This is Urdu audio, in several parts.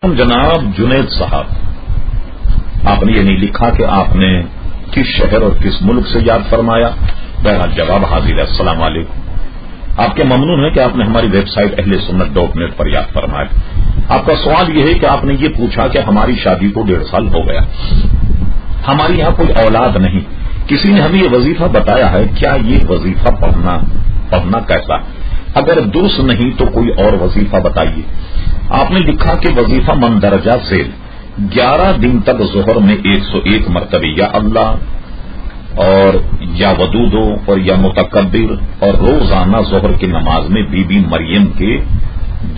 جناب جنید صاحب، آپ نے یہ نہیں لکھا کہ آپ نے کس شہر اور کس ملک سے یاد فرمایا. بہرحال جواب حاضر ہے. السلام علیکم. آپ کے ممنون ہے کہ آپ نے ہماری ویب سائٹ اہلسنت.net پر یاد فرمایا. آپ کا سوال یہ ہے کہ آپ نے یہ پوچھا کہ ہماری شادی کو 1.5 سال ہو گیا، ہماری یہاں کوئی اولاد نہیں، کسی نے ہمیں یہ وظیفہ بتایا ہے، کیا یہ وظیفہ پڑھنا کیسا؟ اگر درست نہیں تو کوئی اور وظیفہ بتائیے. آپ نے لکھا کہ وظیفہ مندرجہ سے 11 دن تک ظہر میں 101 مرتبہ یا اللہ اور یا ودودو اور یا متکبر، اور روزانہ ظہر کی نماز میں بی بی مریم کے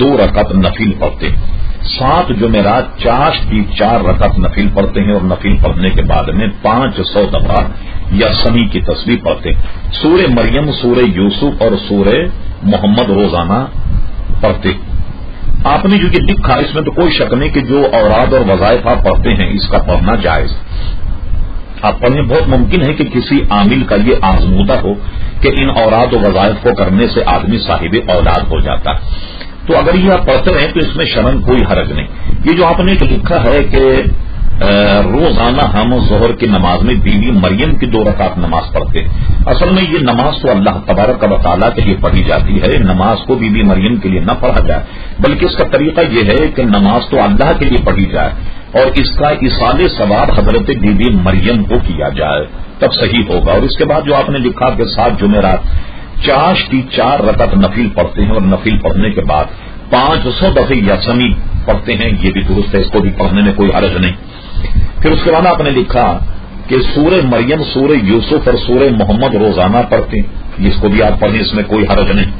2 رکعت نفل پڑھتے، 7 جمعرات چاشت کی 4 رکعت نفل پڑھتے ہیں، اور نفل پڑھنے کے بعد میں 500 دفعہ یا سمی کی تسبیح پڑھتے. سورہ مریم، سورہ یوسف اور سورہ محمد روزانہ پڑھتے. آپ نے جو یہ لکھا اس میں تو کوئی شک نہیں کہ جو اوراد اور وظائف آپ پڑھتے ہیں اس کا پڑھنا جائز. آپ پڑھیں، بہت ممکن ہے کہ کسی عامل کا یہ آزمودہ ہو کہ ان اوراد و وظائف کو کرنے سے آدمی صاحب اولاد ہو جاتا. تو اگر یہ آپ پڑھتے رہیں تو اس میں شرم کوئی حرج نہیں. یہ جو آپ نے لکھا ہے کہ روزانہ ہم ظہر کی نماز میں بی بی مریم کی 2 رکعت نماز پڑھتے، اصل میں یہ نماز تو اللہ تبارک و تعالیٰ کے لیے پڑھی جاتی ہے. نماز کو بی بی مریم کے لیے نہ پڑھا جائے، بلکہ اس کا طریقہ یہ ہے کہ نماز تو اللہ کے لیے پڑھی جائے اور اس کا ایصال ثواب حضرت بی بی مریم کو کیا جائے، تب صحیح ہوگا. اور اس کے بعد جو آپ نے لکھا کہ 7 جمعرات چاشت کی 4 رکعت نفل پڑھتے ہیں، اور نفل پڑھنے کے بعد 500 دفعہ یاسمی پڑھتے ہیں، یہ بھی درست ہے، اس کو بھی پڑھنے میں کوئی حرج نہیں. پھر اس کے بعد آپ نے لکھا کہ سورہ مریم، سورہ یوسف اور سورہ محمد روزانہ پڑھتے ہیں، اس کو بھی آپ پڑھیں، اس میں کوئی حرج نہیں.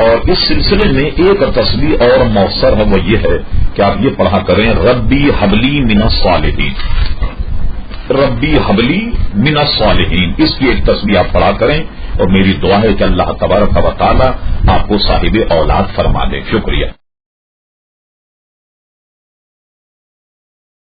اور اس سلسلے میں ایک تسبیح اور مؤثر ہے، وہ یہ ہے کہ آپ یہ پڑھا کریں، ربی حبلی من الصالحین، ربی حبلی من الصالحین. اس کی ایک تسبیح آپ پڑھا کریں، اور میری دعا ہے کہ اللہ تبارک و تعالی آپ کو صاحب اولاد فرما دے. شکریہ.